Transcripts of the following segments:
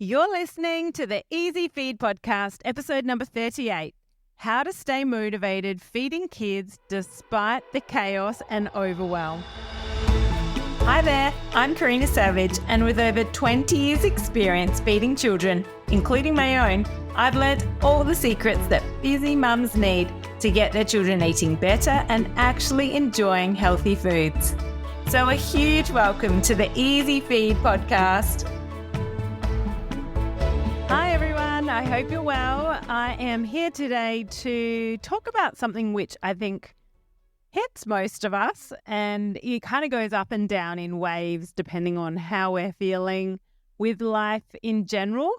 You're listening to the Easy Feed Podcast, episode number 38, How to Stay Motivated Feeding Kids Despite the Chaos and Overwhelm. Hi there, I'm 𝐸∐𝐻𝐭𝐚, and with over 20 years experience feeding children, including my own, I've learned all the secrets that busy mums need to get their children eating better and actually enjoying healthy foods. So a huge welcome to the Easy Feed Podcast. Hi everyone, I hope you're well. I am here today to talk about something which I think hits most of us, and it kind of goes up and down in waves depending on how we're feeling with life in general,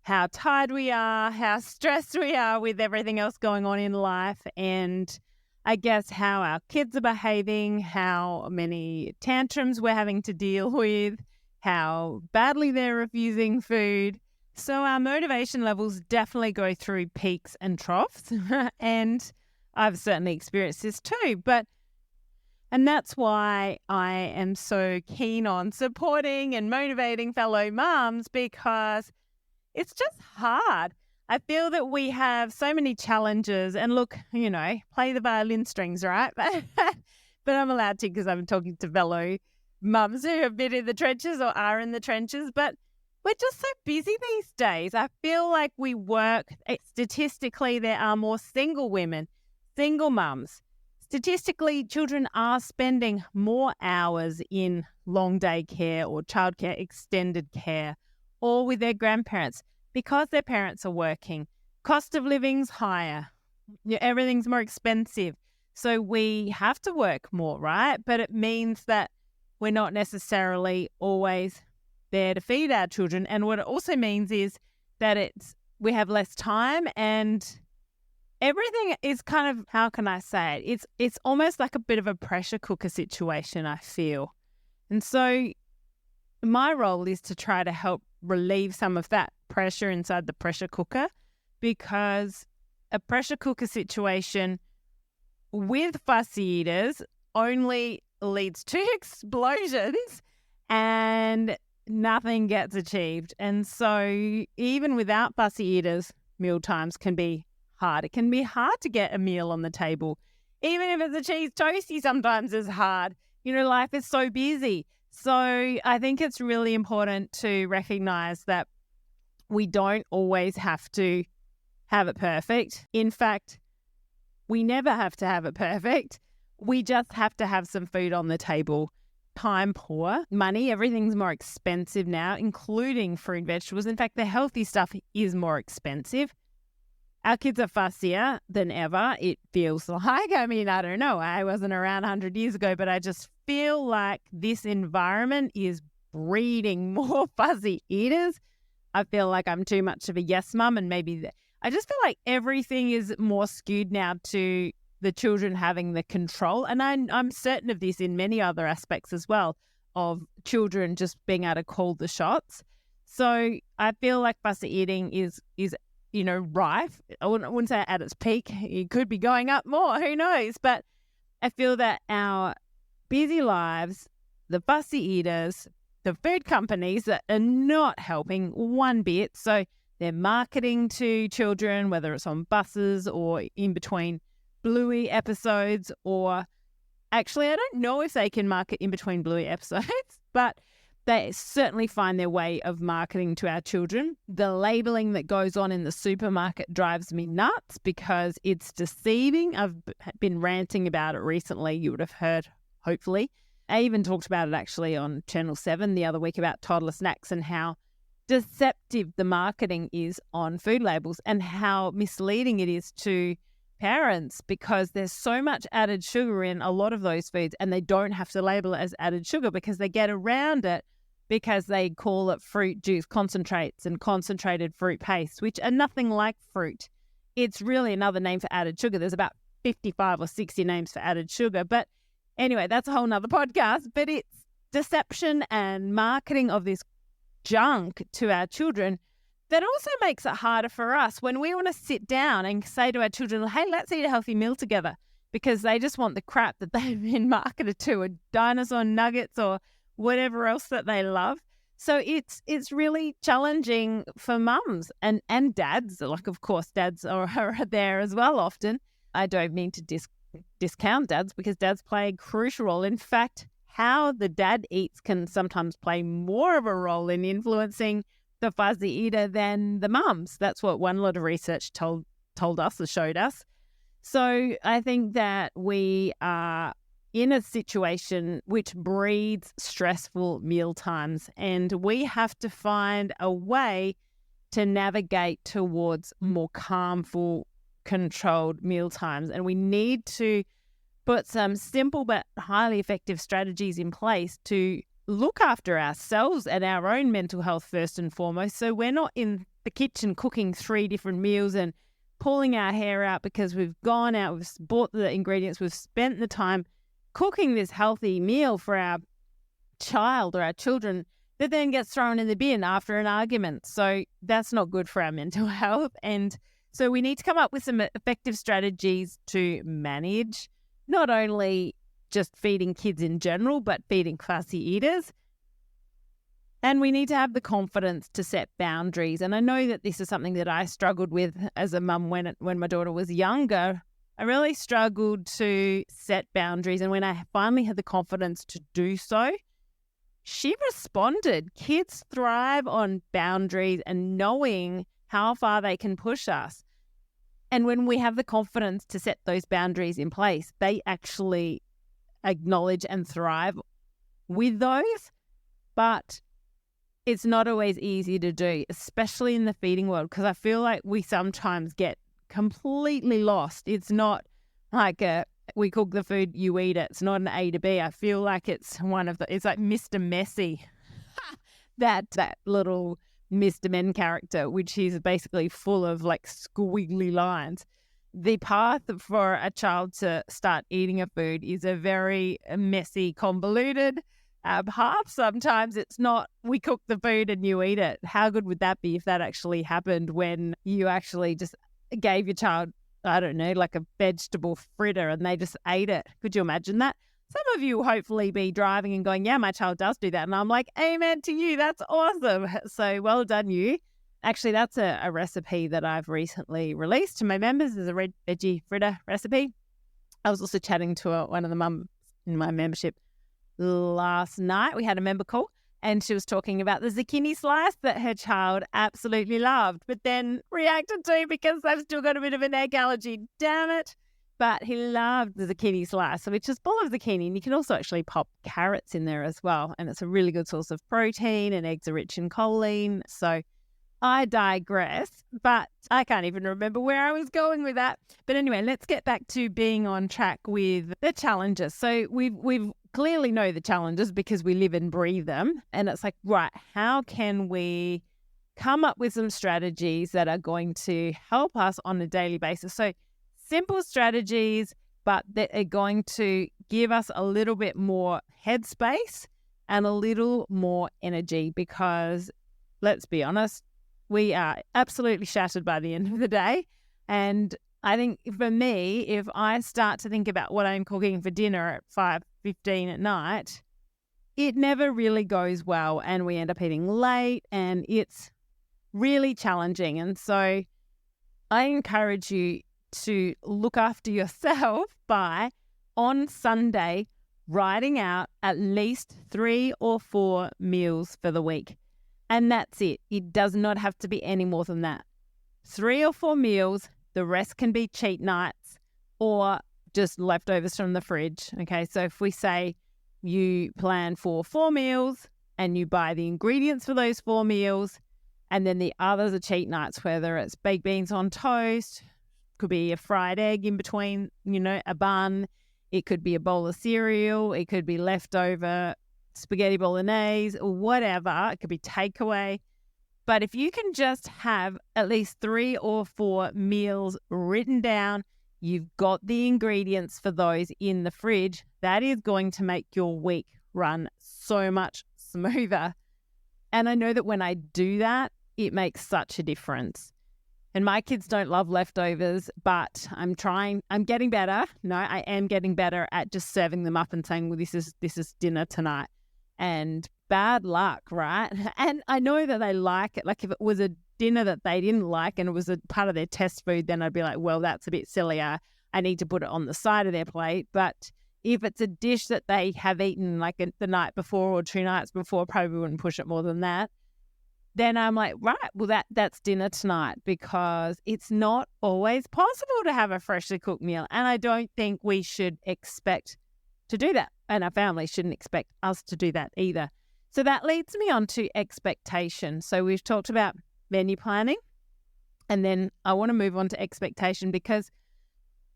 how tired we are, how stressed we are with everything else going on in life, and I guess how our kids are behaving, how many tantrums we're having to deal with, how badly they're refusing food. So our motivation levels definitely go through peaks and troughs, and I've certainly experienced this too. And that's why I am so keen on supporting and motivating fellow mums, because it's just hard. I feel that we have so many challenges, and look, play the violin strings, right? But I'm allowed to because I'm talking to fellow mums who have been in the trenches or are in the trenches, but we're just so busy these days. I feel like we work, statistically, there are more single women, single mums. Statistically, children are spending more hours in long day care or childcare extended care or with their grandparents because their parents are working. Cost of living's higher. Everything's more expensive. So we have to work more, right? But it means that we're not necessarily always there to feed our children. And what it also means is that we have less time, and everything is kind of, how can I say it? It's almost like a bit of a pressure cooker situation, I feel. And so my role is to try to help relieve some of that pressure inside the pressure cooker, because a pressure cooker situation with fussy eaters only leads to explosions and nothing gets achieved. And so even without fussy eaters, mealtimes can be hard. It can be hard to get a meal on the table. Even if it's a cheese toastie, sometimes is hard. Life is so busy. So I think it's really important to recognize that we don't always have to have it perfect. In fact, we never have to have it perfect. We just have to have some food on the table. Time poor, money, everything's more expensive now, including fruit and vegetables. In fact, the healthy stuff is more expensive. Our kids are fussier than ever, it feels like. I don't know. I wasn't around 100 years ago, but I just feel like this environment is breeding more fuzzy eaters. I feel like I'm too much of a yes mum, and I just feel like everything is more skewed now to the children having the control. And I'm certain of this in many other aspects as well, of children just being able to call the shots. So I feel like fussy eating is rife. I wouldn't say at its peak. It could be going up more. Who knows? But I feel that our busy lives, the fussy eaters, the food companies that are not helping one bit. So they're marketing to children, whether it's on buses or in between Bluey episodes, or actually I don't know if they can market in between Bluey episodes, but they certainly find their way of marketing to our children. The labeling that goes on in the supermarket drives me nuts because it's deceiving. I've been ranting about it recently. You would have heard, hopefully. I even talked about it actually on Channel 7 the other week about toddler snacks and how deceptive the marketing is on food labels and how misleading it is to parents, because there's so much added sugar in a lot of those foods, and they don't have to label it as added sugar because they get around it because they call it fruit juice concentrates and concentrated fruit paste, which are nothing like fruit. It's really another name for added sugar. There's about 55 or 60 names for added sugar. But anyway, that's a whole nother podcast. But it's deception and marketing of this junk to our children that also makes it harder for us when we want to sit down and say to our children, hey, let's eat a healthy meal together, because they just want the crap that they've been marketed to, or dinosaur nuggets or whatever else that they love. So it's really challenging for mums and dads. Like, of course, dads are there as well often. I don't mean to discount dads, because dads play a crucial role. In fact, how the dad eats can sometimes play more of a role in influencing the fuzzy eater than the mums. That's what one lot of research told us or showed us. So I think that we are in a situation which breeds stressful meal times, and we have to find a way to navigate towards more calmful, controlled meal times. And we need to put some simple but highly effective strategies in place to look after ourselves and our own mental health first and foremost, so we're not in the kitchen cooking 3 different meals and pulling our hair out because we've gone out, we've bought the ingredients, we've spent the time cooking this healthy meal for our child or our children that then gets thrown in the bin after an argument. So that's not good for our mental health. And so we need to come up with some effective strategies to manage not only just feeding kids in general, but feeding fussy eaters. And we need to have the confidence to set boundaries. And I know that this is something that I struggled with as a mum when my daughter was younger. I really struggled to set boundaries. And when I finally had the confidence to do so, she responded. Kids thrive on boundaries and knowing how far they can push us. And when we have the confidence to set those boundaries in place, they actually acknowledge and thrive with those. But it's not always easy to do, especially in the feeding world, because I feel like we sometimes get completely lost. It's not like we cook the food, you eat it. It's not an A to B. I feel like it's it's like Mr. Messy, that little Mr. Men character, which is basically full of like squiggly lines. The path for a child to start eating a food is a very messy, convoluted path. Sometimes it's not, we cook the food and you eat it. How good would that be if that actually happened, when you actually just gave your child, I don't know, like a vegetable fritter and they just ate it? Could you imagine that? Some of you will hopefully be driving and going, yeah, my child does do that. And I'm like, amen to you. That's awesome. So well done, you. Actually, that's a recipe that I've recently released to my members as a red veggie fritter recipe. I was also chatting to one of the mums in my membership last night. We had a member call and she was talking about the zucchini slice that her child absolutely loved, but then reacted to because they've still got a bit of an egg allergy. Damn it. But he loved the zucchini slice, which is full of zucchini. And you can also actually pop carrots in there as well. And it's a really good source of protein, and eggs are rich in choline. So I digress, but I can't even remember where I was going with that. But anyway, let's get back to being on track with the challenges. So we've clearly know the challenges because we live and breathe them. And it's like, right, how can we come up with some strategies that are going to help us on a daily basis? So simple strategies, but that are going to give us a little bit more headspace and a little more energy, because let's be honest, we are absolutely shattered by the end of the day. And I think for me, if I start to think about what I'm cooking for dinner at 5:15 at night, it never really goes well and we end up eating late and it's really challenging. And so I encourage you to look after yourself by, on Sunday, writing out at least 3 or 4 meals for the week. And that's it. It does not have to be any more than that. 3 or 4 meals. The rest can be cheat nights or just leftovers from the fridge. Okay, so if we say you plan for 4 meals and you buy the ingredients for those 4 meals, and then the others are cheat nights, whether it's baked beans on toast, could be a fried egg in between, a bun. It could be a bowl of cereal. It could be leftover spaghetti bolognese or whatever. It could be takeaway. But if you can just have at least 3 or 4 meals written down, you've got the ingredients for those in the fridge, that is going to make your week run so much smoother. And I know that when I do that, it makes such a difference. And my kids don't love leftovers, but I'm getting better. No, I am getting better at just serving them up and saying, well, this is dinner tonight. And bad luck, right? And I know that they like it. Like if it was a dinner that they didn't like and it was a part of their test food, then I'd be like, well, that's a bit silly. I need to put it on the side of their plate. But if it's a dish that they have eaten like the night before or 2 nights before, probably wouldn't push it more than that. Then I'm like, right, well, that's dinner tonight, because it's not always possible to have a freshly cooked meal. And I don't think we should expect to do that. And our family shouldn't expect us to do that either. So that leads me on to expectation. So we've talked about menu planning, and then I want to move on to expectation, because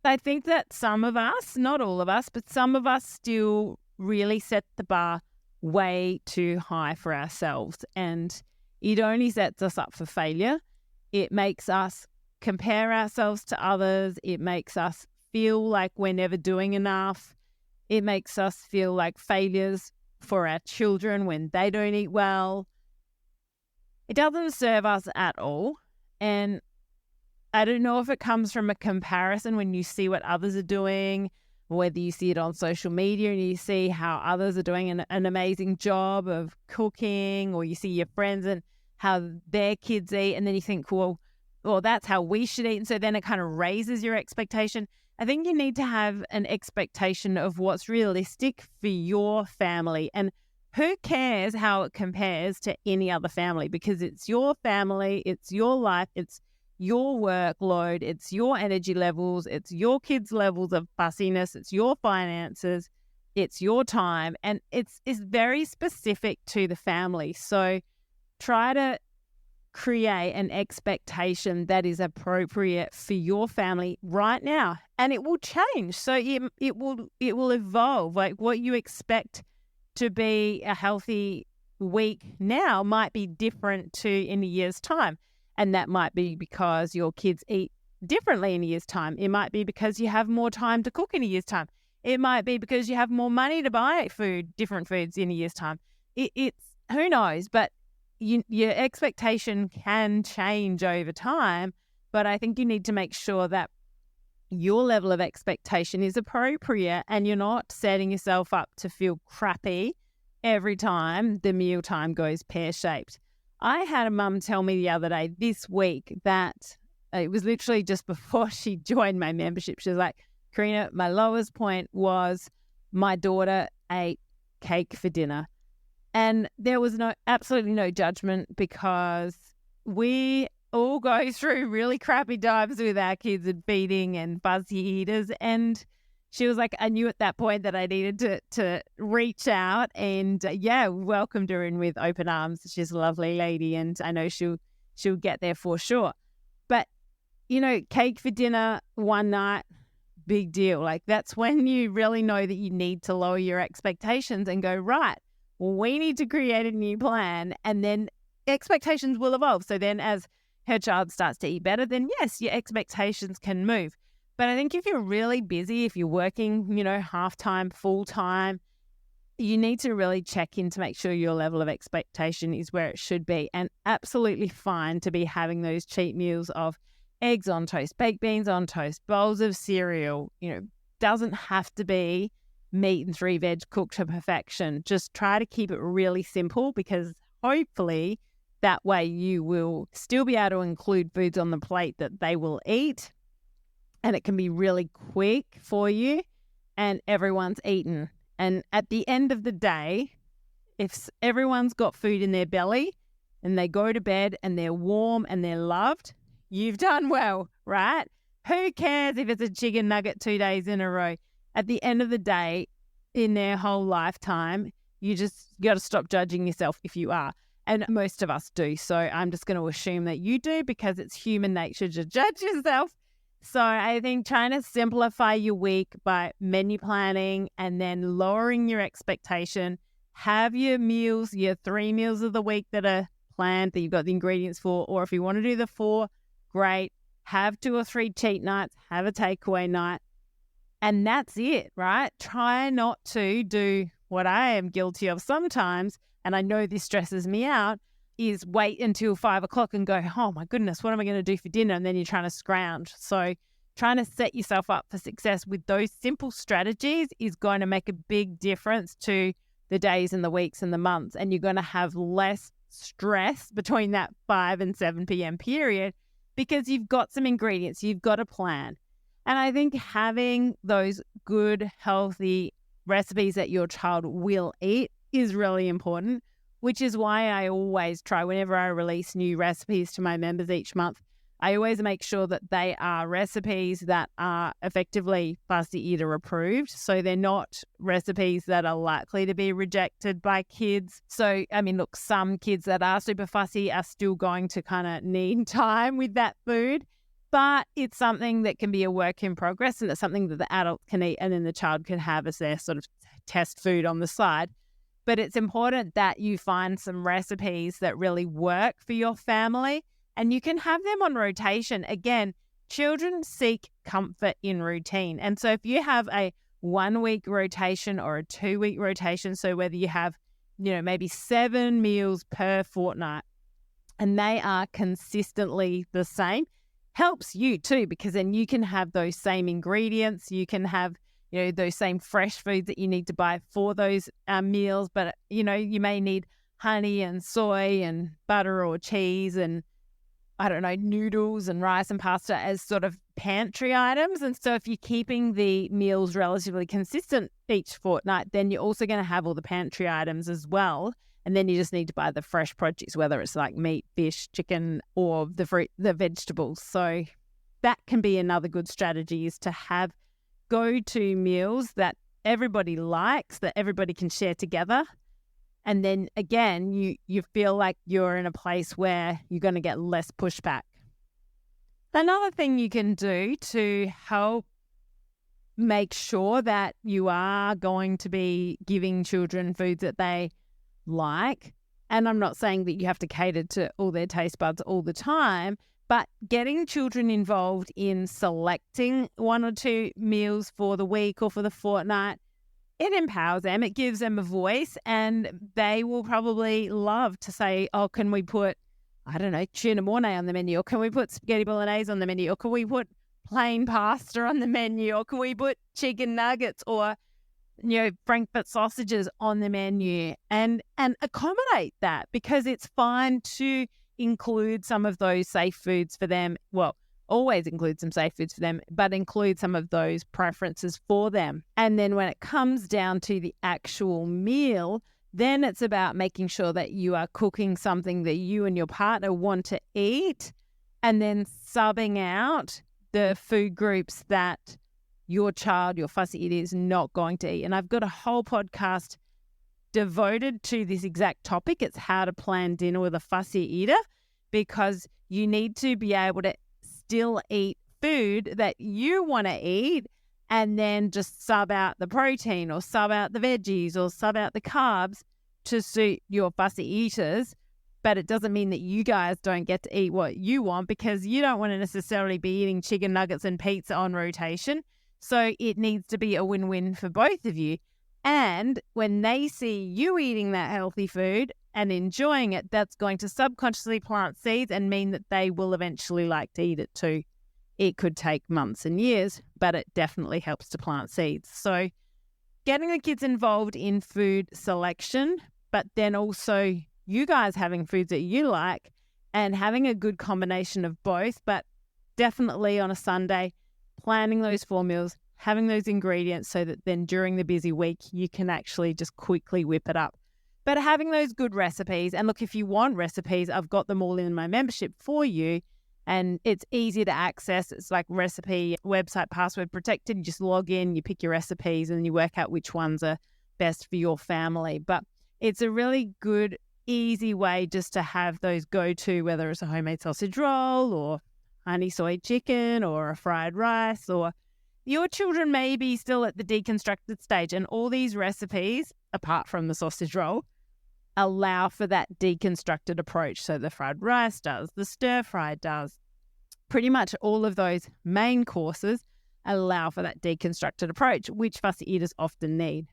I think that some of us, not all of us, but some of us still really set the bar way too high for ourselves. And it only sets us up for failure. It makes us compare ourselves to others. It makes us feel like we're never doing enough. It makes us feel like failures for our children when they don't eat well. It doesn't serve us at all. And I don't know if it comes from a comparison when you see what others are doing, whether you see it on social media and you see how others are doing an amazing job of cooking, or you see your friends and how their kids eat, and then you think, well, that's how we should eat. And so then it kind of raises your expectation. I think you need to have an expectation of what's realistic for your family. And who cares how it compares to any other family? Because it's your family, it's your life, it's your workload, it's your energy levels, it's your kids' levels of fussiness, it's your finances, it's your time, and it's very specific to the family. So try to create an expectation that is appropriate for your family right now, and it will change. So it will evolve. Like what you expect to be a healthy week now might be different to in a year's time. And that might be because your kids eat differently in a year's time. It might be because you have more time to cook in a year's time. It might be because you have more money to buy different foods in a year's time. It's who knows, but your expectation can change over time. But I think you need to make sure that your level of expectation is appropriate and you're not setting yourself up to feel crappy every time the mealtime goes pear-shaped. I had a mum tell me the other day, this week, that it was literally just before she joined my membership. She was like, Karina, my lowest point was my daughter ate cake for dinner. And there was absolutely no judgment, because we all go through really crappy times with our kids and feeding and fuzzy eaters. And she was like, I knew at that point that I needed to reach out and, welcomed her in with open arms. She's a lovely lady, and I know she'll get there for sure. But, cake for dinner one night, big deal. Like that's when you really know that you need to lower your expectations and go, right, we need to create a new plan, and then expectations will evolve. So then as her child starts to eat better, then yes, your expectations can move. But I think if you're really busy, if you're working, half-time, full-time, you need to really check in to make sure your level of expectation is where it should be. And absolutely fine to be having those cheat meals of eggs on toast, baked beans on toast, bowls of cereal. Doesn't have to be meat and 3 veg cooked to perfection. Just try to keep it really simple, because hopefully that way you will still be able to include foods on the plate that they will eat. And it can be really quick for you, and everyone's eaten. And at the end of the day, if everyone's got food in their belly and they go to bed and they're warm and they're loved, you've done well, right? Who cares if it's a chicken nugget 2 days in a row? At the end of the day, in their whole lifetime, you got to stop judging yourself if you are. And most of us do. So I'm just going to assume that you do, because it's human nature to judge yourself. So I think trying to simplify your week by menu planning and then lowering your expectation. Have your meals, your 3 meals of the week that are planned, that you've got the ingredients for, or if you want to do the 4, great. Have 2 or 3 cheat nights, have a takeaway night, and that's it, right? Try not to do what I am guilty of sometimes, and I know this stresses me out, is wait until 5 o'clock and go, oh my goodness, what am I going to do for dinner? And then you're trying to scrounge. So trying to set yourself up for success with those simple strategies is going to make a big difference to the days and the weeks and the months, and you're going to have less stress between that 5 and 7 p.m. period because you've got some ingredients, you've got a plan. And I think having those good, healthy recipes that your child will eat is really important, which is why I always try, whenever I release new recipes to my members each month, I always make sure that they are recipes that are effectively fussy eater approved. So they're not recipes that are likely to be rejected by kids. So, I mean, look, some kids that are super fussy are still going to kind of need time with that food, but it's something that can be a work in progress, and it's something that the adult can eat and then the child can have as their sort of test food on the side. But it's important that you find some recipes that really work for your family, and you can have them on rotation. Again, children seek comfort in routine. And so if you have a 1-week rotation or a 2-week rotation, so whether you have, maybe 7 meals per fortnight and they are consistently the same, helps you too, because then you can have those same ingredients. You can have, those same fresh foods that you need to buy for those meals. But, you may need honey and soy and butter or cheese and noodles and rice and pasta as sort of pantry items. And so if you're keeping the meals relatively consistent each fortnight, then you're also going to have all the pantry items as well. And then you just need to buy the fresh produce, whether it's like meat, fish, chicken, or the fruit, the vegetables. So that can be another good strategy, is to have go-to meals that everybody likes, that everybody can share together. And then again, you feel like you're in a place where you're going to get less pushback. Another thing you can do to help make sure that you are going to be giving children foods that they like, and I'm not saying that you have to cater to all their taste buds all the time, but getting children involved in selecting 1 or 2 meals for the week or for the fortnight, it empowers them, it gives them a voice, and they will probably love to say, oh, can we put, tuna mornay on the menu, or can we put spaghetti bolognese on the menu, or can we put plain pasta on the menu, or can we put chicken nuggets or, Frankfurt sausages on the menu, and accommodate that, because it's fine to include some of those safe foods for them. Well, always include some safe foods for them, but include some of those preferences for them. And then when it comes down to the actual meal, then it's about making sure that you are cooking something that you and your partner want to eat, and then subbing out the food groups that your child, your fussy eater, is not going to eat. And I've got a whole podcast devoted to this exact topic. It's how to plan dinner with a fussy eater, because you need to be able to still eat food that you want to eat, and then just sub out the protein or sub out the veggies or sub out the carbs to suit your fussy eaters. But it doesn't mean that you guys don't get to eat what you want, because you don't want to necessarily be eating chicken nuggets and pizza on rotation. So it needs to be a win-win for both of you. And when they see you eating that healthy food and enjoying it, that's going to subconsciously plant seeds and mean that they will eventually like to eat it too. It could take months and years, but it definitely helps to plant seeds. So getting the kids involved in food selection, but then also you guys having foods that you like and having a good combination of both, but definitely on a Sunday, planning those 4 meals, having those ingredients so that then during the busy week, you can actually just quickly whip it up. But having those good recipes, and look, if you want recipes, I've got them all in my membership for you, and it's easy to access. It's like recipe website, password protected. You just log in, you pick your recipes, and you work out which ones are best for your family. But it's a really good, easy way just to have those go-to, whether it's a homemade sausage roll or honey soy chicken or a fried rice, or your children may be still at the deconstructed stage, and all these recipes, apart from the sausage roll, allow for that deconstructed approach. So the fried rice does, the stir fry does, pretty much all of those main courses allow for that deconstructed approach, which fussy eaters often need.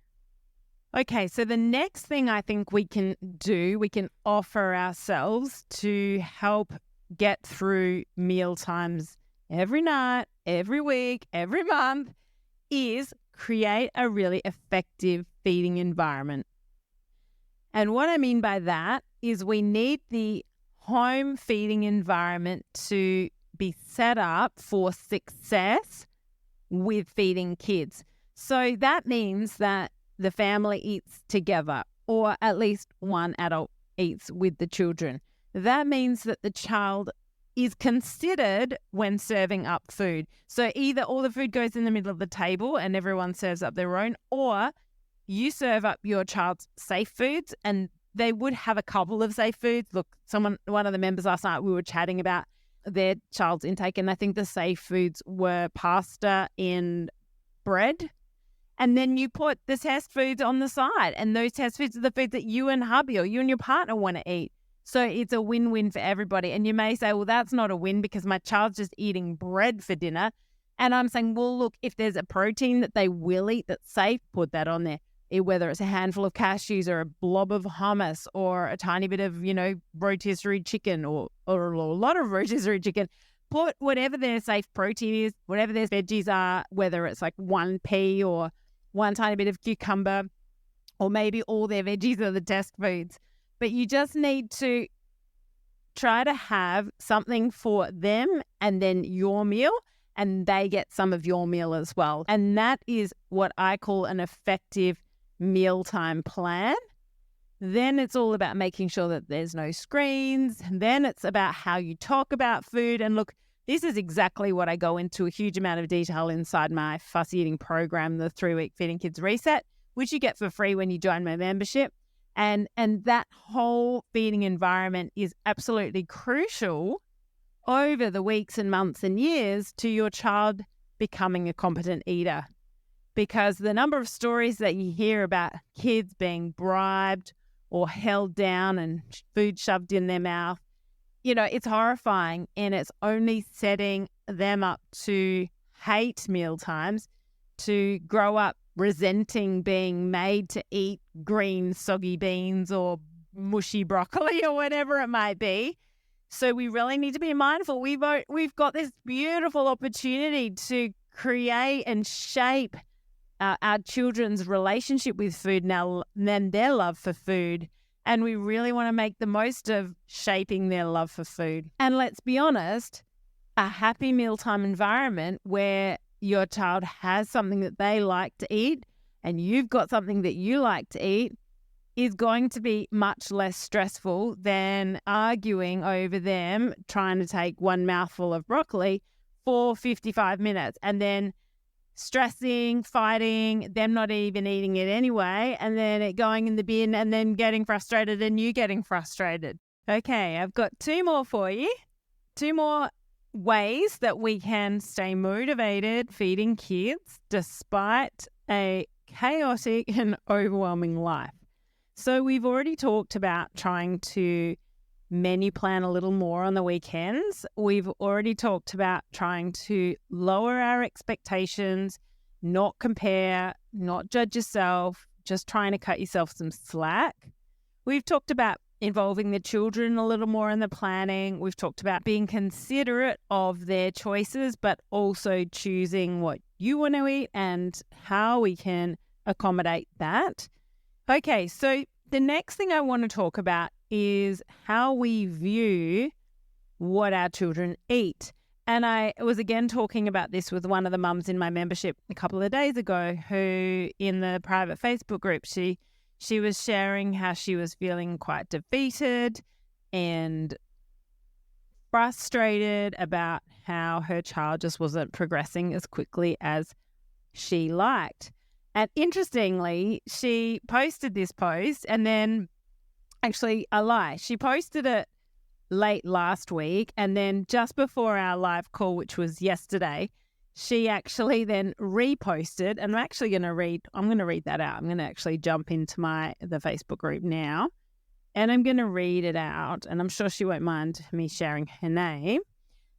Okay, so the next thing I think we can do, we can offer ourselves to help get through meal times every night, every week, every month, is create a really effective feeding environment. And what I mean by that is we need the home feeding environment to be set up for success with feeding kids. So that means that the family eats together, or at least one adult eats with the children. That means that the child is considered when serving up food. So either all the food goes in the middle of the table and everyone serves up their own, or you serve up your child's safe foods, and they would have a couple of safe foods. Look, one of the members last night, we were chatting about their child's intake, and I think the safe foods were pasta and bread. And then you put the test foods on the side, and those test foods are the foods that you and hubby or you and your partner want to eat. So it's a win-win for everybody. And you may say, well, that's not a win because my child's just eating bread for dinner. And I'm saying, well, look, if there's a protein that they will eat that's safe, put that on there. Whether it's a handful of cashews or a blob of hummus or a tiny bit of, rotisserie chicken or a lot of rotisserie chicken, put whatever their safe protein is, whatever their veggies are, whether it's like one pea or one tiny bit of cucumber, or maybe all their veggies are the test foods. But you just need to try to have something for them and then your meal, and they get some of your meal as well. And that is what I call an effective mealtime plan. Then it's all about making sure that there's no screens. Then it's about how you talk about food. And look, this is exactly what I go into a huge amount of detail inside my fussy eating program, the 3-week Feeding Kids Reset, which you get for free when you join my membership. And that whole feeding environment is absolutely crucial over the weeks and months and years to your child becoming a competent eater. Because the number of stories that you hear about kids being bribed or held down and food shoved in their mouth, it's horrifying, and it's only setting them up to hate mealtimes, to grow up resenting being made to eat green soggy beans or mushy broccoli or whatever it might be. So we really need to be mindful. We've got this beautiful opportunity to create and shape our children's relationship with food now, and their love for food. And we really want to make the most of shaping their love for food. And let's be honest, a happy mealtime environment where your child has something that they like to eat and you've got something that you like to eat is going to be much less stressful than arguing over them trying to take one mouthful of broccoli for 55 minutes and then stressing, fighting, them not even eating it anyway, and then it going in the bin and then getting frustrated and you getting frustrated. Okay, I've got 2 more for you. 2 more ways that we can stay motivated feeding kids despite a chaotic and overwhelming life. So we've already talked about trying to menu plan a little more on the weekends. We've already talked about trying to lower our expectations, not compare, not judge yourself, just trying to cut yourself some slack. We've talked about involving the children a little more in the planning. We've talked about being considerate of their choices, but also choosing what you want to eat and how we can accommodate that. Okay, so the next thing I want to talk about is how we view what our children eat. And I was again talking about this with one of the mums in my membership a couple of days ago who in the private Facebook group, she was sharing how she was feeling quite defeated and frustrated about how her child just wasn't progressing as quickly as she liked. And interestingly, she posted this post and then actually a lie. She posted it late last week and then just before our live call, which was yesterday, she actually then reposted, and I'm going to read that out. I'm going to actually jump into the Facebook group now and I'm going to read it out, and I'm sure she won't mind me sharing her name.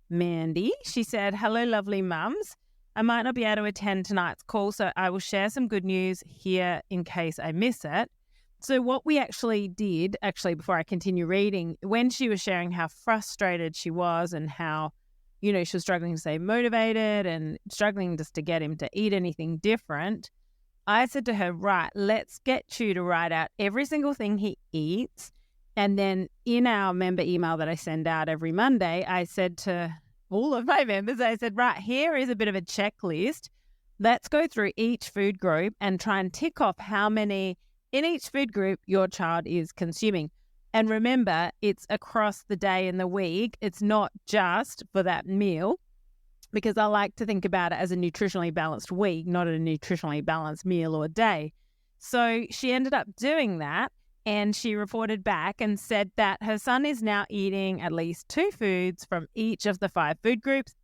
Mandy, she said, "Hello, lovely mums. I might not be able to attend tonight's call, so I will share some good news here in case I miss it." So what we actually did, before I continue reading, when she was sharing how frustrated she was and how, she was struggling to stay motivated and struggling just to get him to eat anything different, I said to her, right, let's get you to write out every single thing he eats. And then in our member email that I send out every Monday, I said to all of my members, I said, right, here is a bit of a checklist. Let's go through each food group and try and tick off how many in each food group your child is consuming. And remember, it's across the day and the week. It's not just for that meal, because I like to think about it as a nutritionally balanced week, not a nutritionally balanced meal or day. So she ended up doing that. And she reported back and said that her son is now eating at least 2 foods from each of the 5 food groups, !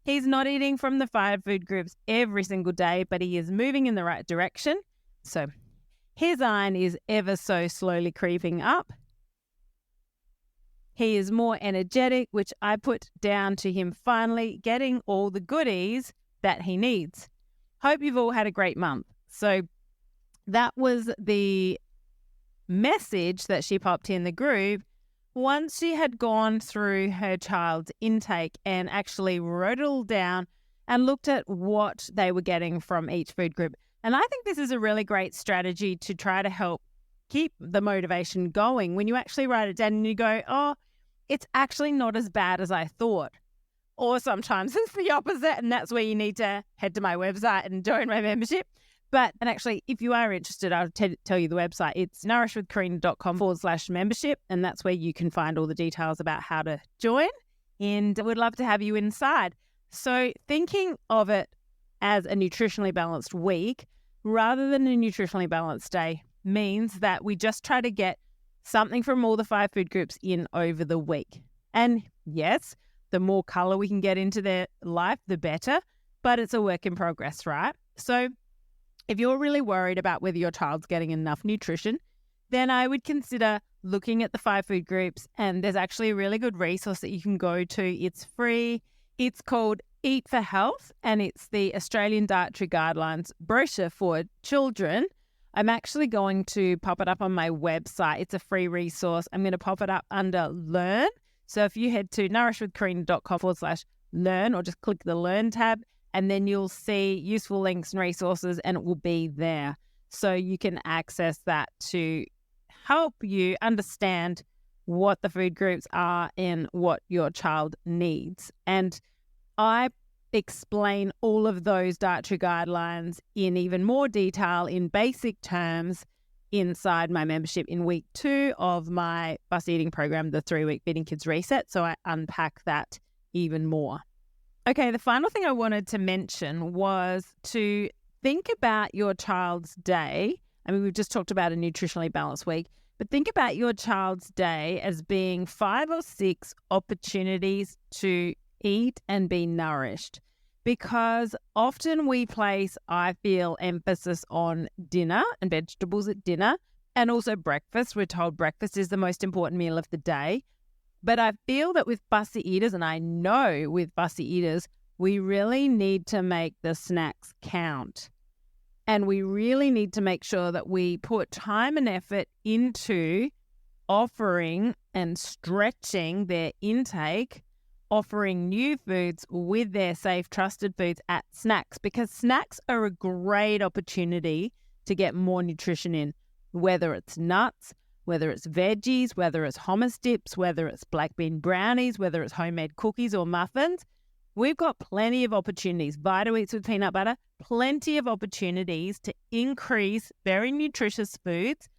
He's not eating from the 5 food groups every single day, but he is moving in the right direction. So his iron is ever so slowly creeping up. He is more energetic, which I put down to him finally getting all the goodies that he needs. Hope you've all had a great month. So that was the message that she popped in the group once she had gone through her child's intake and actually wrote it all down and looked at what they were getting from each food group. And I think this is a really great strategy to try to help keep the motivation going when you actually write it down and you go, oh, it's actually not as bad as I thought. Or sometimes it's the opposite, and that's where you need to head to my website and join my membership. And actually, if you are interested, I'll tell you the website. It's nourishwithkarina.com/membership. And that's where you can find all the details about how to join. And we'd love to have you inside. So thinking of it as a nutritionally balanced week rather than a nutritionally balanced day means that we just try to get something from all the 5 food groups in over the week. And yes, the more color we can get into their life, the better. But it's a work in progress, right? So if you're really worried about whether your child's getting enough nutrition, then I would consider looking at the 5 food groups. And there's actually a really good resource that you can go to. It's free. It's called Eat for Health, and it's the Australian Dietary Guidelines brochure for children. I'm actually going to pop it up on my website. It's a free resource. I'm going to pop it up under Learn. So if you head to nourishwithkarina.com/learn or just click the Learn tab, and then you'll see useful links and resources, and it will be there. So you can access that to help you understand what the food groups are and what your child needs. And I explain all of those dietary guidelines in even more detail in basic terms inside my membership in week 2 of my bus eating program, the 3-week Feeding Kids Reset. So I unpack that even more. Okay, the final thing I wanted to mention was to think about your child's day. I mean, we've just talked about a nutritionally balanced week, but think about your child's day as being 5 or 6 opportunities to eat and be nourished. Because often we place, I feel, emphasis on dinner and vegetables at dinner, and also breakfast. We're told breakfast is the most important meal of the day. But I feel that with fussy eaters, and I know with fussy eaters, we really need to make the snacks count. And we really need to make sure that we put time and effort into offering and stretching their intake, offering new foods with their safe, trusted foods at snacks, because snacks are a great opportunity to get more nutrition in, whether it's nuts, whether it's veggies, whether it's hummus dips, whether it's black bean brownies, whether it's homemade cookies or muffins. We've got plenty of opportunities. Vita-Eats with peanut butter, plenty of opportunities to increase very nutritious foods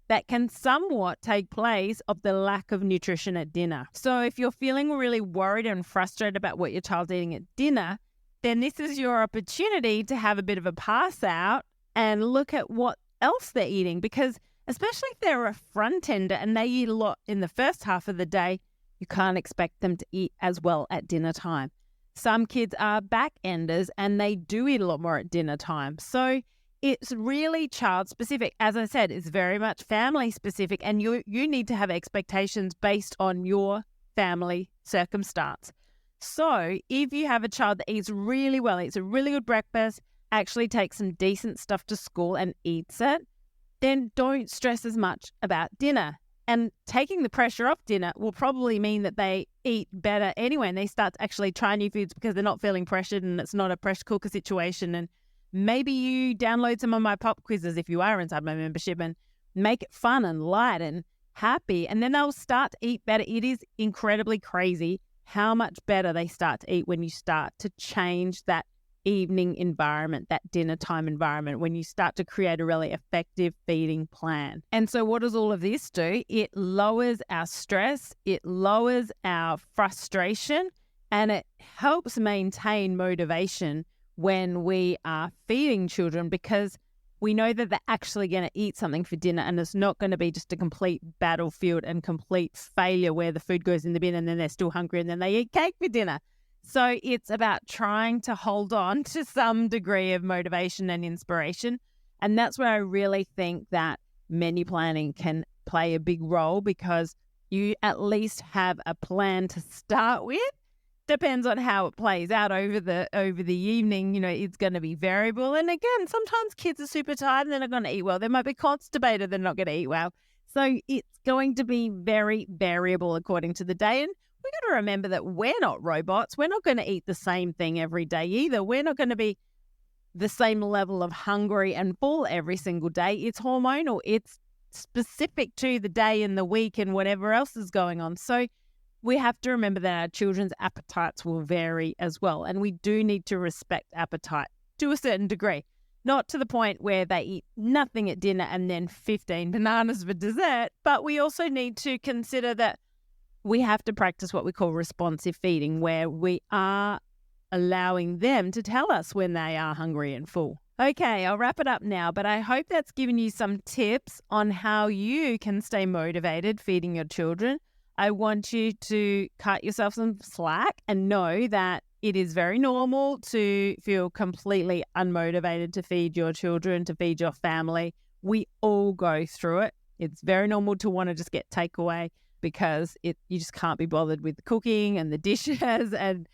that can somewhat take place of the lack of nutrition at dinner. So if you're feeling really worried and frustrated about what your child's eating at dinner, then this is your opportunity to have a bit of a pass out and look at what else they're eating, because especially if they're a front ender and they eat a lot in the first half of the day, you can't expect them to eat as well at dinner time. Some kids are back enders and they do eat a lot more at dinner time. So it's really child specific. As I said, it's very much family specific, and you need to have expectations based on your family circumstance. So if you have a child that eats really well, eats a really good breakfast, actually takes some decent stuff to school and eats it, then don't stress as much about dinner. And taking the pressure off dinner will probably mean that they eat better anyway, and they start to actually try new foods because they're not feeling pressured and it's not a pressure cooker situation, and Maybe you download some of my pop quizzes if you are inside my membership and make it fun and light and happy. And then they'll start to eat better. It is incredibly crazy how much better they start to eat when you start to change that evening environment, that dinner time environment, when you start to create a really effective feeding plan. And so what does all of this do? It lowers our stress, it lowers our frustration, and it helps maintain motivation when we are feeding children, because we know that they're actually going to eat something for dinner, and it's not going to be just a complete battlefield and complete failure where the food goes in the bin and then they're still hungry and then they eat cake for dinner. So it's about trying to hold on to some degree of motivation and inspiration. And that's where I really think that menu planning can play a big role, because you at least have a plan to start with. Depends on how it plays out over the evening. You know, it's going to be variable. And again, sometimes kids are super tired and they're not going to eat well. They might be constipated, they're not going to eat well. So it's going to be very variable according to the day. And we got to remember that we're not robots. We're not going to eat the same thing every day either. We're not going to be the same level of hungry and full every single day. It's hormonal. It's specific to the day and the week and whatever else is going on. So we have to remember that our children's appetites will vary as well. And we do need to respect appetite to a certain degree. Not to the point where they eat nothing at dinner and then 15 bananas for dessert. But we also need to consider that we have to practice what we call responsive feeding, where we are allowing them to tell us when they are hungry and full. Okay, I'll wrap it up now, but I hope that's given you some tips on how you can stay motivated feeding your children. I want you to cut yourself some slack and know that it is very normal to feel completely unmotivated to feed your children, to feed your family. We all go through it. It's very normal to want to just get takeaway, because you just can't be bothered with the cooking and the dishes, and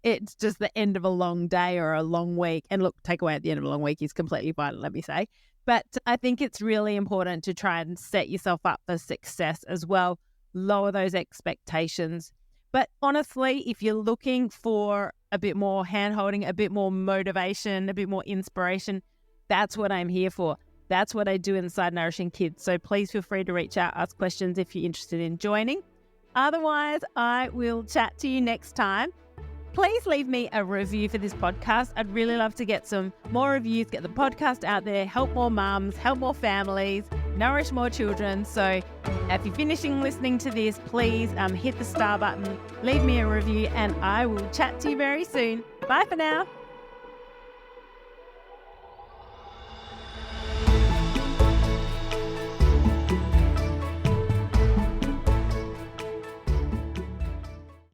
it's just the end of a long day or a long week. And look, takeaway at the end of a long week is completely fine, let me say. But I think it's really important to try and set yourself up for success as well. Lower those expectations. But honestly, if you're looking for a bit more hand-holding, a bit more motivation, a bit more inspiration, that's what I'm here for. That's what I do inside Nourishing Kids. So please feel free to reach out, ask questions if you're interested in joining. Otherwise, I will chat to you next time. Please leave me a review for this podcast. I'd really love to get some more reviews, get the podcast out there, help more mums, help more families, nourish more children. So if you're finishing listening to this, please hit the star button, leave me a review, and I will chat to you very soon. Bye for now.